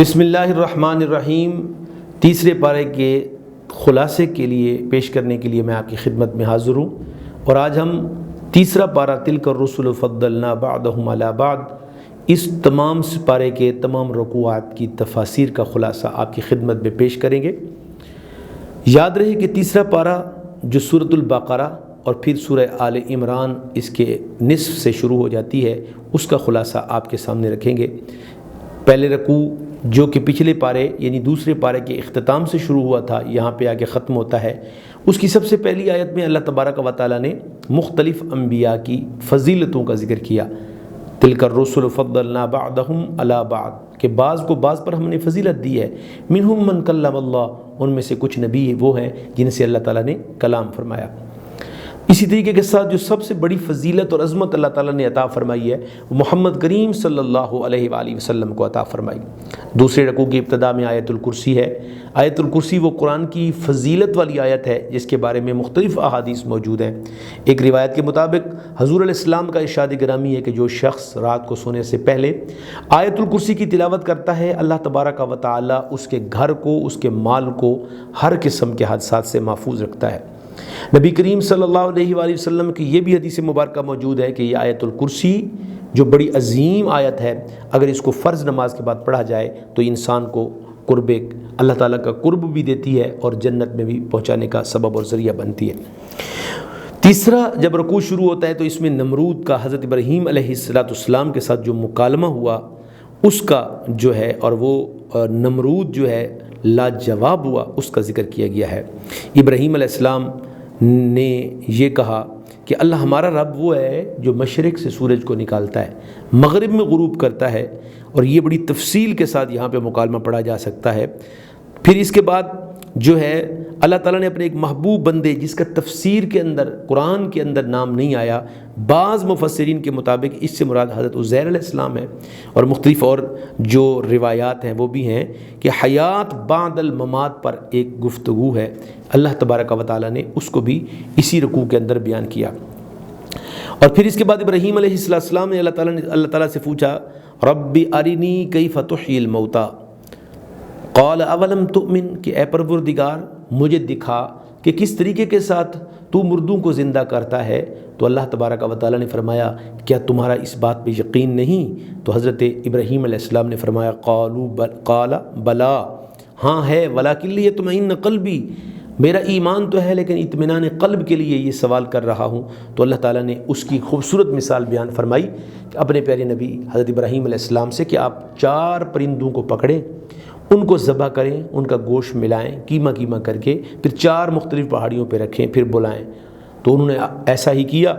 بسم اللہ الرحمن الرحیم۔ تیسرے پارے کے خلاصے کے لیے پیش کرنے کے لیے میں آپ کی خدمت میں حاضر ہوں، اور آج ہم تیسرا پارہ تلک الرسل فضلنا بعضهم علی بعض، اس تمام پارے کے تمام رکوعات کی تفاسیر کا خلاصہ آپ کی خدمت میں پیش کریں گے۔ یاد رہے کہ تیسرا پارہ جو سورۃ البقرہ اور پھر سورہ آل عمران اس کے نصف سے شروع ہو جاتی ہے، اس کا خلاصہ آپ کے سامنے رکھیں گے۔ پہلے رکوع جو کہ پچھلے پارے یعنی دوسرے پارے کے اختتام سے شروع ہوا تھا، یہاں پہ آ کے ختم ہوتا ہے، اس کی سب سے پہلی آیت میں اللہ تبارک و تعالیٰ نے مختلف انبیاء کی فضیلتوں کا ذکر کیا۔ تلک الرسل فضلنا بعضهم علی بعض، کہ بعض کو بعض پر ہم نے فضیلت دی ہے۔ منہم من کلم اللہ، ان میں سے کچھ نبی وہ ہیں جن سے اللہ تعالیٰ نے کلام فرمایا۔ اسی طریقے کے ساتھ جو سب سے بڑی فضیلت اور عظمت اللہ تعالیٰ نے عطا فرمائی ہے، وہ محمد کریم صلی اللہ علیہ وآلہ وسلم کو عطا فرمائی۔ دوسرے رکوع کی ابتدا میں آیت الکرسی ہے۔ آیت الکرسی وہ قرآن کی فضیلت والی آیت ہے جس کے بارے میں مختلف احادیث موجود ہیں۔ ایک روایت کے مطابق حضور علیہ السلام کا ارشاد گرامی ہے کہ جو شخص رات کو سونے سے پہلے آیت الکرسی کی تلاوت کرتا ہے، اللہ تبارک و تعالیٰ اس کے گھر کو، اس کے مال کو ہر قسم کے حادثات سے محفوظ رکھتا ہے۔ نبی کریم صلی اللہ علیہ وآلہ وسلم کی یہ بھی حدیث مبارکہ موجود ہے کہ یہ آیت الکرسی جو بڑی عظیم آیت ہے، اگر اس کو فرض نماز کے بعد پڑھا جائے تو انسان کو قرب اللہ تعالیٰ کا قرب بھی دیتی ہے اور جنت میں بھی پہنچانے کا سبب اور ذریعہ بنتی ہے۔ تیسرا جب رکوع شروع ہوتا ہے تو اس میں نمرود کا حضرت ابراہیم علیہ السلام کے ساتھ جو مکالمہ ہوا اس کا جو ہے، اور وہ نمرود جو ہے لاجواب ہوا، اس کا ذکر کیا گیا ہے۔ ابراہیم علیہ السلام نے یہ کہا کہ اللہ ہمارا رب وہ ہے جو مشرق سے سورج کو نکالتا ہے، مغرب میں غروب کرتا ہے، اور یہ بڑی تفصیل کے ساتھ یہاں پہ مکالمہ پڑھا جا سکتا ہے۔ پھر اس کے بعد جو ہے اللہ تعالیٰ نے اپنے ایک محبوب بندے جس کا تفسیر کے اندر قرآن کے اندر نام نہیں آیا، بعض مفسرین کے مطابق اس سے مراد حضرت عزیر علیہ السلام ہے، اور مختلف اور جو روایات ہیں وہ بھی ہیں کہ حیات بعد الممات پر ایک گفتگو ہے، اللہ تبارک و تعالیٰ نے اس کو بھی اسی رکوع کے اندر بیان کیا۔ اور پھر اس کے بعد ابراہیم علیہ السلام نے اللہ تعالیٰ سے پوچھا رب ارنی کیف تحیی الموتیٰ قال اولم تؤمن، کہ اے پروردگار مجھے دکھا کہ کس طریقے کے ساتھ تو مردوں کو زندہ کرتا ہے۔ تو اللہ تبارک و تعالیٰ نے فرمایا کیا تمہارا اس بات پہ یقین نہیں؟ تو حضرت ابراہیم علیہ السلام نے فرمایا قال بلا، ہاں ہے، ولکن لیطمئن قلبی، میرا ایمان تو ہے لیکن اطمینان قلب کے لیے یہ سوال کر رہا ہوں۔ تو اللہ تعالیٰ نے اس کی خوبصورت مثال بیان فرمائی کہ اپنے پیارے نبی حضرت ابراہیم علیہ السلام سے کہ آپ 4 پرندوں کو پکڑیں، ان کو ذبح کریں، ان کا گوشت ملائیں کیما کر کے، پھر 4 مختلف پہاڑیوں پہ رکھیں، پھر بلائیں۔ تو انہوں نے ایسا ہی کیا،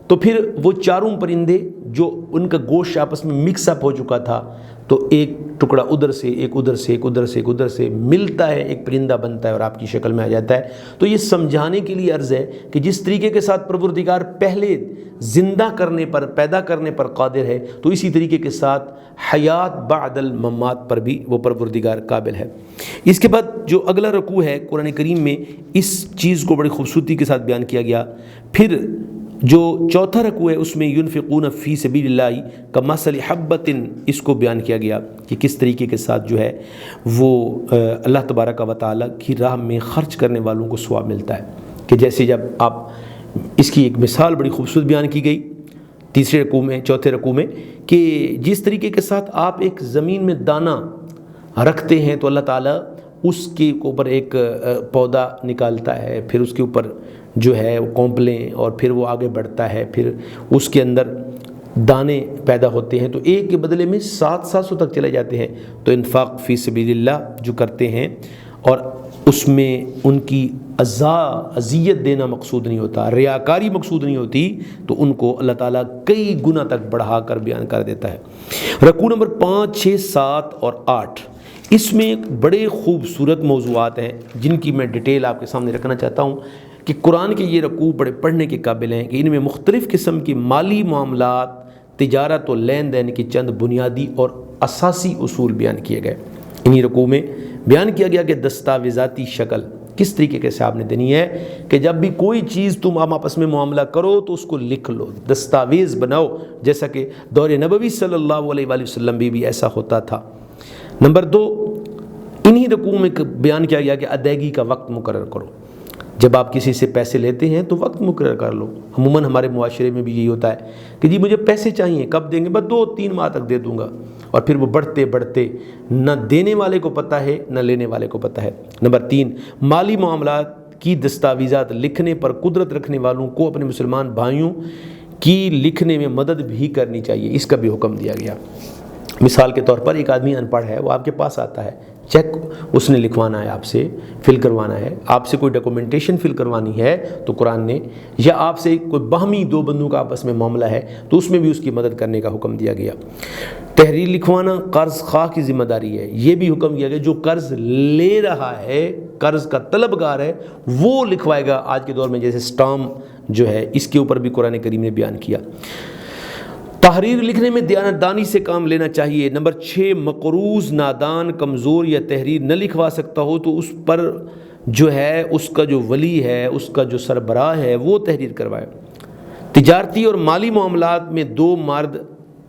تو پھر وہ 4 پرندے جو ان کا گوشت آپس میں مکس اپ ہو چکا تھا، تو ایک ٹکڑا ادھر سے، ایک ادھر سے، ایک ادھر سے، ایک ادھر سے ملتا ہے، ایک پرندہ بنتا ہے اور آپ کی شکل میں آ جاتا ہے۔ تو یہ سمجھانے کے لیے عرض ہے کہ جس طریقے کے ساتھ پروردگار پہلے زندہ کرنے پر، پیدا کرنے پر قادر ہے، تو اسی طریقے کے ساتھ حیات بعد الممات پر بھی وہ پروردگار قابل ہے۔ اس کے بعد جو اگلا رکوع ہے قرآن کریم میں اس چیز کو بڑی خوبصورتی کے ساتھ بیان کیا گیا۔ پھر جو چوتھا رکوع ہے اس میں ينفقون فی سبیل اللہ کمثل حبۃ، اس کو بیان کیا گیا کہ کس طریقے کے ساتھ جو ہے وہ اللہ تبارک و تعالیٰ کی راہ میں خرچ کرنے والوں کو ثواب ملتا ہے، کہ جیسے جب آپ اس کی ایک مثال بڑی خوبصورت بیان کی گئی تیسرے رکوع میں، چوتھے رکوع میں، کہ جس طریقے کے ساتھ آپ ایک زمین میں دانہ رکھتے ہیں تو اللہ تعالیٰ اس کے اوپر ایک پودا نکالتا ہے، پھر اس کے اوپر جو ہے وہ کونپلیں، اور پھر وہ آگے بڑھتا ہے، پھر اس کے اندر دانے پیدا ہوتے ہیں، تو ایک کے بدلے میں 700 تک چلے جاتے ہیں۔ تو انفاق فی سبیل اللہ جو کرتے ہیں اور اس میں ان کی اذیت دینا مقصود نہیں ہوتا، ریاکاری مقصود نہیں ہوتی، تو ان کو اللہ تعالیٰ کئی گنا تک بڑھا کر بیان کر دیتا ہے۔ رکوع نمبر 5، 6، 7 اور 8، اس میں بڑے خوبصورت موضوعات ہیں جن کی میں ڈیٹیل آپ کے سامنے رکھنا چاہتا ہوں کہ قرآن کے یہ رکوع بڑے پڑھنے کے قابل ہیں، کہ ان میں مختلف قسم کی مالی معاملات، تجارت و لین دین کے چند بنیادی اور اساسی اصول بیان کیے گئے۔ انہی رکوع میں بیان کیا گیا کہ دستاویزاتی شکل کس طریقے سے آپ نے دینی ہے، کہ جب بھی کوئی چیز تم آپس میں معاملہ کرو تو اس کو لکھ لو، دستاویز بناؤ، جیسا کہ دور نبوی صلی اللہ علیہ وآلہ وسلم بھی ایسا ہوتا تھا۔ نمبر 2، انہی رکوع میں بیان کیا گیا کہ ادائیگی کا وقت مقرر کرو. جب آپ کسی سے پیسے لیتے ہیں تو وقت مقرر کر لو. عموماً ہمارے معاشرے میں بھی یہی ہوتا ہے کہ جی مجھے پیسے چاہیے، کب دیں گے؟ بس 2-3 ماہ تک دے دوں گا، اور پھر وہ بڑھتے بڑھتے نہ دینے والے کو پتہ ہے نہ لینے والے کو پتہ ہے. نمبر 3، مالی معاملات کی دستاویزات لکھنے پر قدرت رکھنے والوں کو اپنے مسلمان بھائیوں کی لکھنے میں مدد بھی کرنی چاہیے، اس کا بھی حکم دیا گیا. مثال کے طور پر ایک آدمی ان پڑھ ہے، وہ آپ کے پاس آتا ہے، چیک اس نے لکھوانا ہے، آپ سے فل کروانا ہے، آپ سے کوئی ڈاکومنٹیشن فل کروانی ہے تو قرآن نے، یا آپ سے کوئی باہمی 2 بندوں کا آپس میں معاملہ ہے تو اس میں بھی اس کی مدد کرنے کا حکم دیا گیا. تحریر لکھوانا قرض خواہ کی ذمہ داری ہے، یہ بھی حکم دیا گیا جو قرض لے رہا ہے، قرض کا طلبگار ہے، وہ لکھوائے گا. آج کے دور میں جیسے اسٹامپ جو ہے، اس کے اوپر بھی قرآن کریم نے بیان کیا. تحریر لکھنے میں دیانتدانی سے کام لینا چاہیے. نمبر 6، مقروض نادان، کمزور یا تحریر نہ لکھوا سکتا ہو تو اس پر جو ہے اس کا جو ولی ہے، اس کا جو سربراہ ہے، وہ تحریر کروائے. تجارتی اور مالی معاملات میں 2 مرد،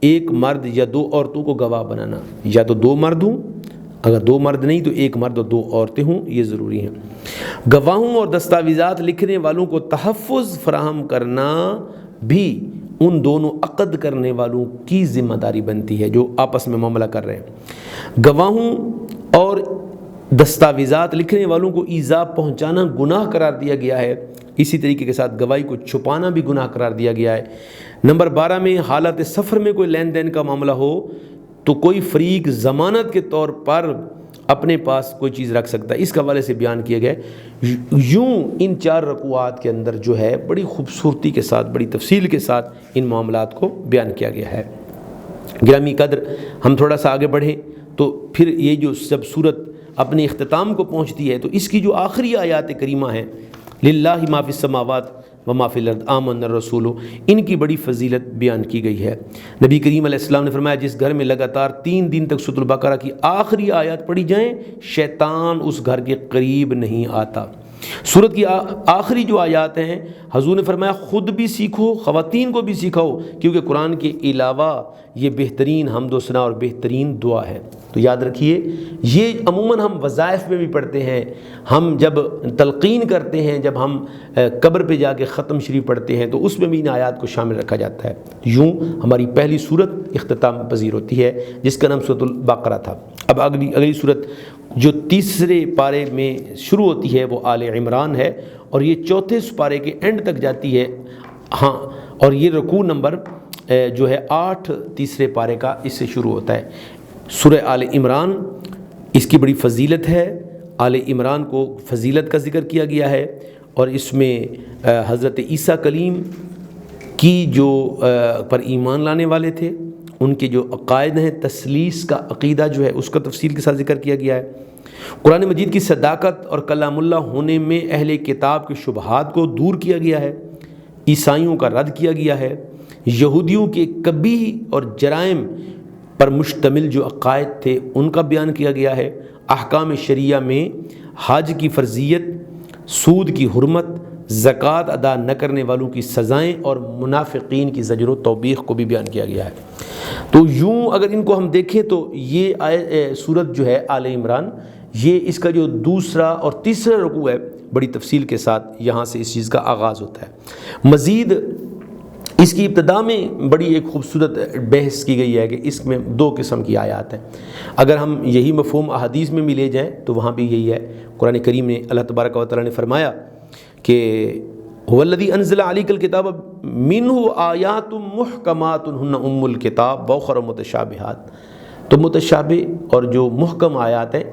1 مرد یا 2 عورتوں کو گواہ بنانا، یا تو 2 مرد ہوں، اگر 2 مرد نہیں تو 1 مرد اور 2 عورتیں ہوں، یہ ضروری ہیں. گواہوں اور دستاویزات لکھنے والوں کو تحفظ فراہم کرنا بھی ان دونوں عقد کرنے والوں کی ذمہ داری بنتی ہے جو آپس میں معاملہ کر رہے ہیں. گواہوں اور دستاویزات لکھنے والوں کو ایذا پہنچانا گناہ قرار دیا گیا ہے. اسی طریقے کے ساتھ گواہی کو چھپانا بھی گناہ قرار دیا گیا ہے. نمبر 12 میں حالت سفر میں کوئی لین دین کا معاملہ ہو تو کوئی فریق ضمانت کے طور پر اپنے پاس کوئی چیز رکھ سکتا ہے. اس حوالے سے بیان کیا گیا. یوں ان 4 رکوعات کے اندر جو ہے بڑی خوبصورتی کے ساتھ، بڑی تفصیل کے ساتھ ان معاملات کو بیان کیا گیا ہے. گرامی قدر، ہم تھوڑا سا آگے بڑھیں تو پھر یہ جو سب صورت اپنے اختتام کو پہنچتی ہے تو اس کی جو آخری آیات کریمہ ہیں، للہ ما فی السماوات وما فی الارض آمن الرسول، ان کی بڑی فضیلت بیان کی گئی ہے. نبی کریم علیہ السلام نے فرمایا جس گھر میں لگاتار 3 دن تک سورۃ البقرہ کی آخری آیات پڑھی جائیں شیطان اس گھر کے قریب نہیں آتا. سورت کی آخری جو آیات ہیں، حضور نے فرمایا خود بھی سیکھو، خواتین کو بھی سکھاؤ، کیونکہ قرآن کے علاوہ یہ بہترین حمد و ثنا اور بہترین دعا ہے. تو یاد رکھیے، یہ عموماً ہم وظائف میں بھی پڑھتے ہیں، ہم جب تلقین کرتے ہیں، جب ہم قبر پہ جا کے ختم شریف پڑھتے ہیں تو اس میں بھی ان آیات کو شامل رکھا جاتا ہے. یوں ہماری پہلی سورت اختتام پذیر ہوتی ہے جس کا نام سورۃ البقرہ تھا. اب اگلی سورت جو 3 پارے میں شروع ہوتی ہے وہ آل عمران ہے، اور یہ 4 پارے کے اینڈ تک جاتی ہے. ہاں، اور یہ رکوع نمبر جو ہے 8 3 پارے کا اس سے شروع ہوتا ہے. سورہ آل عمران، اس کی بڑی فضیلت ہے. آل عمران کو فضیلت کا ذکر کیا گیا ہے، اور اس میں حضرت عیسیٰ کلیم کی جو پر ایمان لانے والے تھے ان کے جو عقائد ہیں، تثلیث کا عقیدہ جو ہے اس کا تفصیل کے ساتھ ذکر کیا گیا ہے. قرآن مجید کی صداقت اور کلام اللہ ہونے میں اہل کتاب کے شبہات کو دور کیا گیا ہے. عیسائیوں کا رد کیا گیا ہے. یہودیوں کے قبیح اور جرائم پر مشتمل جو عقائد تھے ان کا بیان کیا گیا ہے. احکام شریعہ میں حج کی فرضیت، سود کی حرمت، زکوٰۃ ادا نہ کرنے والوں کی سزائیں اور منافقین کی زجر و توبیخ کو بھی بیان کیا گیا ہے. تو یوں اگر ان کو ہم دیکھیں تو یہ سورت جو ہے آل عمران، یہ اس کا جو 2 اور 3 رکوع ہے بڑی تفصیل کے ساتھ یہاں سے اس چیز کا آغاز ہوتا ہے. مزید اس کی ابتدا میں بڑی ایک خوبصورت بحث کی گئی ہے کہ اس میں 2 قسم کی آیات ہیں. اگر ہم یہی مفہوم احادیث میں بھی لے جائیں تو وہاں بھی یہی ہے. قرآن کریم نے اللہ تبارک و تعالیٰ نے فرمایا کہ هو الذی انزل علیک الکتاب منہ آیات محکمات ہن ام الکتاب واخر متشابہات. تو متشابہ اور جو محکم آیات ہیں،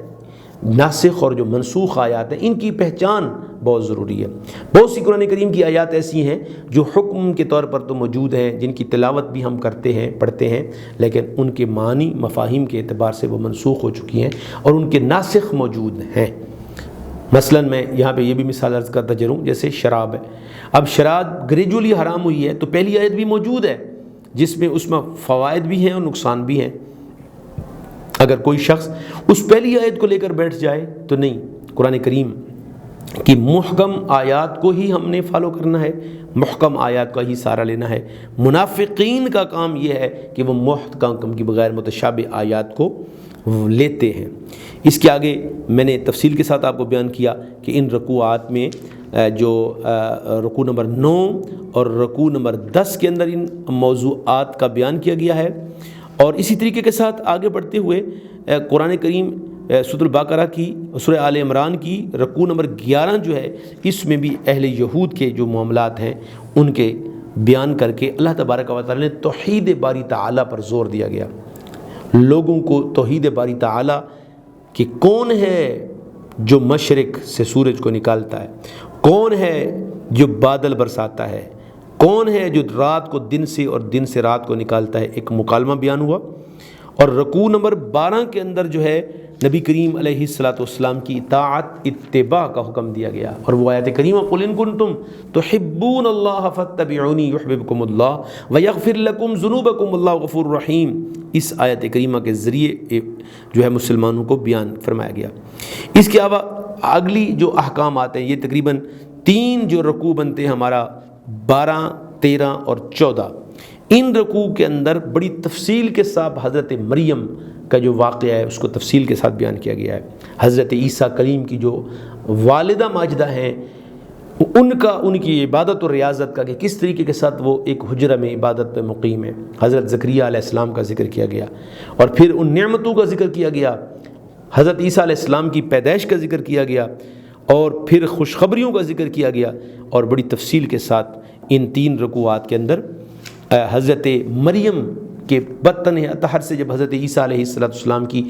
ناسخ اور جو منسوخ آیات ہیں، ان کی پہچان بہت ضروری ہے. بہت سی قرآن کریم کی آیات ایسی ہیں جو حکم کے طور پر تو موجود ہیں، جن کی تلاوت بھی ہم کرتے ہیں، پڑھتے ہیں، لیکن ان کے معنی مفاہیم کے اعتبار سے وہ منسوخ ہو چکی ہیں اور ان کے ناسخ موجود ہیں. مثلا میں یہاں پہ یہ بھی مثال عرض کرتا چلوں، جیسے شراب ہے. اب شراب گریجولی حرام ہوئی ہے تو پہلی آیت بھی موجود ہے جس میں اس میں فوائد بھی ہیں اور نقصان بھی ہیں. اگر کوئی شخص اس پہلی آیت کو لے کر بیٹھ جائے تو نہیں، قرآن کریم کی محکم آیات کو ہی ہم نے فالو کرنا ہے، محکم آیات کا ہی سہارا لینا ہے۔ منافقین کا کام یہ ہے کہ وہ محکم کی بغیر متشابہ آیات کو لیتے ہیں۔ اس کے آگے میں نے تفصیل کے ساتھ آپ کو بیان کیا کہ ان رکوعات میں جو رکوع نمبر 9 اور رکوع نمبر 10 کے اندر ان موضوعات کا بیان کیا گیا ہے۔ اور اسی طریقے کے ساتھ آگے بڑھتے ہوئے قرآن کریم سورۃ البقرہ کی، سورہ آل عمران کی رکوع نمبر 11 جو ہے، اس میں بھی اہل یہود کے جو معاملات ہیں ان کے بیان کر کے اللہ تبارک و تعالی نے توحید باری تعالیٰ پر زور دیا گیا۔ لوگوں کو توحید باری تعالیٰ کہ کون ہے جو مشرق سے سورج کو نکالتا ہے، کون ہے جو بادل برساتا ہے، کون ہے جو رات کو دن سے اور دن سے رات کو نکالتا ہے، ایک مکالمہ بیان ہوا۔ اور رکوع نمبر 12 کے اندر جو ہے نبی کریم علیہ السلام کی اطاعت اتباع کا حکم دیا گیا، اور وہ آیت کریمہ قل ان کنتم تحبون اللہ فاتبعونی یحببکم اللہ ویغفر لکم ذنوبکم اللہ غفور رحیم، اس آیت کریمہ کے ذریعے جو ہے مسلمانوں کو بیان فرمایا گیا۔ اس کے علاوہ اگلی جو احکامات ہیں، یہ تقریباً 3 جو رکوع بنتے ہیں ہمارا 12، 13 اور 14، ان رکوع کے اندر بڑی تفصیل کے ساتھ حضرت مریم کا جو واقعہ ہے اس کو تفصیل کے ساتھ بیان کیا گیا ہے۔ حضرت عیسیٰ کلیم کی جو والدہ ماجدہ ہیں ان کی عبادت و ریاضت کا کہ کس طریقے کے ساتھ وہ ایک حجرہ میں عبادت پہ مقیم ہے، حضرت زکریا علیہ السلام کا ذکر کیا گیا، اور پھر ان نعمتوں کا ذکر کیا گیا، حضرت عیسیٰ علیہ السلام کی پیدائش کا ذکر کیا گیا، اور پھر خوشخبریوں کا ذکر کیا گیا، اور بڑی تفصیل کے ساتھ ان 3 رکوعات کے اندر حضرت مریم کے بطن اطہر سے جب حضرت عیسیٰ علیہ السلام کی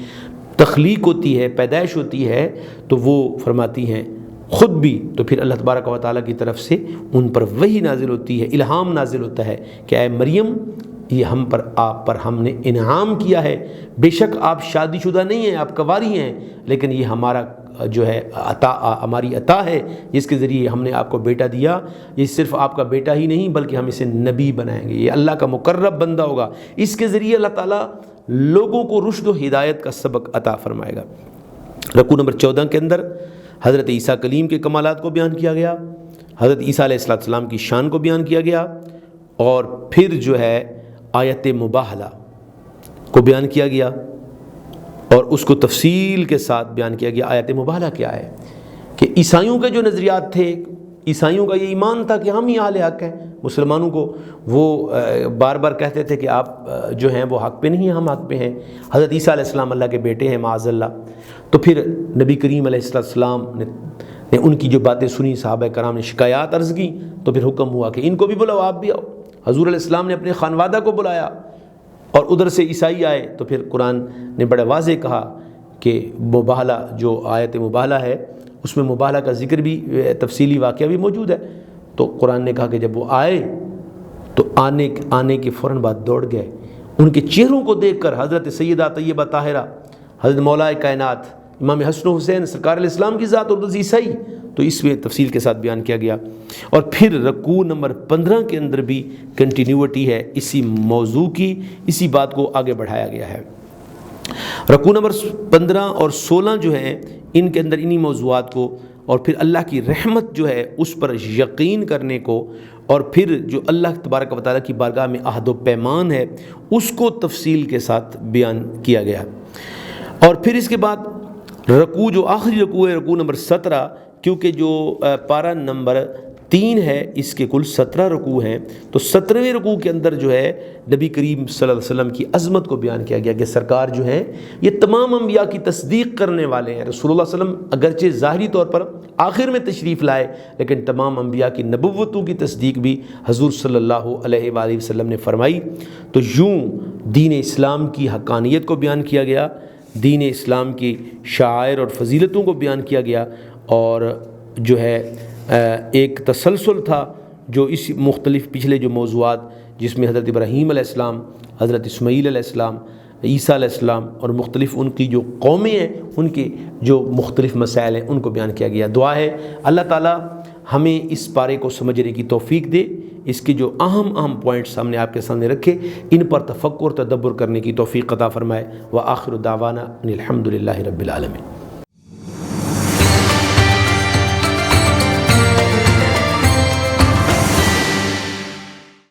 تخلیق ہوتی ہے، پیدائش ہوتی ہے، تو وہ فرماتی ہیں خود بھی، تو پھر اللہ تبارک و تعالیٰ کی طرف سے ان پر وحی نازل ہوتی ہے، الہام نازل ہوتا ہے کہ اے مریم، یہ آپ پر ہم نے انعام کیا ہے، بے شک آپ شادی شدہ نہیں ہیں، آپ کنواری ہیں، لیکن یہ ہمارا جو ہے ہماری عطا ہے جس کے ذریعے ہم نے آپ کو بیٹا دیا۔ یہ صرف آپ کا بیٹا ہی نہیں بلکہ ہم اسے نبی بنائیں گے، یہ اللہ کا مقرب بندہ ہوگا، اس کے ذریعے اللہ تعالیٰ لوگوں کو رشد و ہدایت کا سبق عطا فرمائے گا۔ رکوع نمبر 14 کے اندر حضرت عیسیٰ کلیم کے کمالات کو بیان کیا گیا، حضرت عیسیٰ علیہ السلام کی شان کو بیان کیا گیا، اور پھر جو ہے آیت مباہلہ کو بیان کیا گیا، اور اس کو تفصیل کے ساتھ بیان کیا گیا۔ آیت مباہلہ کیا ہے کہ عیسائیوں کے جو نظریات تھے، عیسائیوں کا یہ ایمان تھا کہ ہم ہی اہل حق ہیں، مسلمانوں کو وہ بار بار کہتے تھے کہ آپ جو ہیں وہ حق پہ نہیں ہیں، ہم حق پہ ہیں، حضرت عیسیٰ علیہ السلام اللہ کے بیٹے ہیں معاذ اللہ۔ تو پھر نبی کریم علیہ السلام نے ان کی جو باتیں سنی، صحابہ کرام نے شکایات عرض کی، تو پھر حکم ہوا کہ ان کو بھی بلاؤ، آپ بھی آؤ۔ حضور علیہ السلام نے اپنے خانوادہ کو بلایا، اور ادھر سے عیسائی آئے، تو پھر قرآن نے بڑا واضح کہا کہ مباہلہ جو آیت مباہلہ ہے اس میں مباہلہ کا ذکر بھی، تفصیلی واقعہ بھی موجود ہے۔ تو قرآن نے کہا کہ جب وہ آئے تو آنے کے فوراً بعد دوڑ گئے، ان کے چہروں کو دیکھ کر حضرت سیدہ طیبہ طاہرہ، حضرت مولا کائنات امام حسن و حسین سرکار علیہ السلام کی ذات، اور عیسائی، تو اس میں تفصیل کے ساتھ بیان کیا گیا۔ اور پھر رکوع نمبر 15 کے اندر بھی کنٹینیوٹی ہے اسی موضوع کی، اسی بات کو آگے بڑھایا گیا ہے۔ رکوع نمبر 15 اور 16 جو ہیں ان کے اندر انہی موضوعات کو، اور پھر اللہ کی رحمت جو ہے اس پر یقین کرنے کو، اور پھر جو اللہ تبارک و تعالیٰ کی بارگاہ میں عہد و پیمان ہے اس کو تفصیل کے ساتھ بیان کیا گیا۔ اور پھر اس کے بعد رکوع جو آخری رکوع ہے، رکوع نمبر 17، کیونکہ جو پارہ نمبر 3 ہے اس کے کل 17 رکوع ہیں، تو 17ویں رکوع کے اندر جو ہے نبی کریم صلی اللہ علیہ وسلم کی عظمت کو بیان کیا گیا کہ سرکار جو ہے یہ تمام انبیاء کی تصدیق کرنے والے ہیں۔ رسول اللہ صلی اللہ علیہ وسلم اگرچہ ظاہری طور پر آخر میں تشریف لائے، لیکن تمام انبیاء کی نبوتوں کی تصدیق بھی حضور صلی اللہ علیہ وآلہ وسلم نے فرمائی۔ تو یوں دین اسلام کی حقانیت کو بیان کیا گیا، دین اسلام کی شعائر اور فضیلتوں کو بیان کیا گیا، اور جو ہے ایک تسلسل تھا جو اس مختلف پچھلے جو موضوعات جس میں حضرت ابراہیم علیہ السلام، حضرت اسماعیل علیہ السلام، عیسیٰ علیہ السلام اور مختلف ان کی جو قومیں ہیں ان کے جو مختلف مسائل ہیں ان کو بیان کیا گیا۔ دعا ہے اللہ تعالیٰ ہمیں اس پارے کو سمجھنے کی توفیق دے، اس کے جو اہم پوائنٹس ہم نے آپ کے سامنے رکھے ان پر تفکر تدبر کرنے کی توفیق عطا فرمائے۔ وآخر دعوانا ان الحمد للہ رب العالمین۔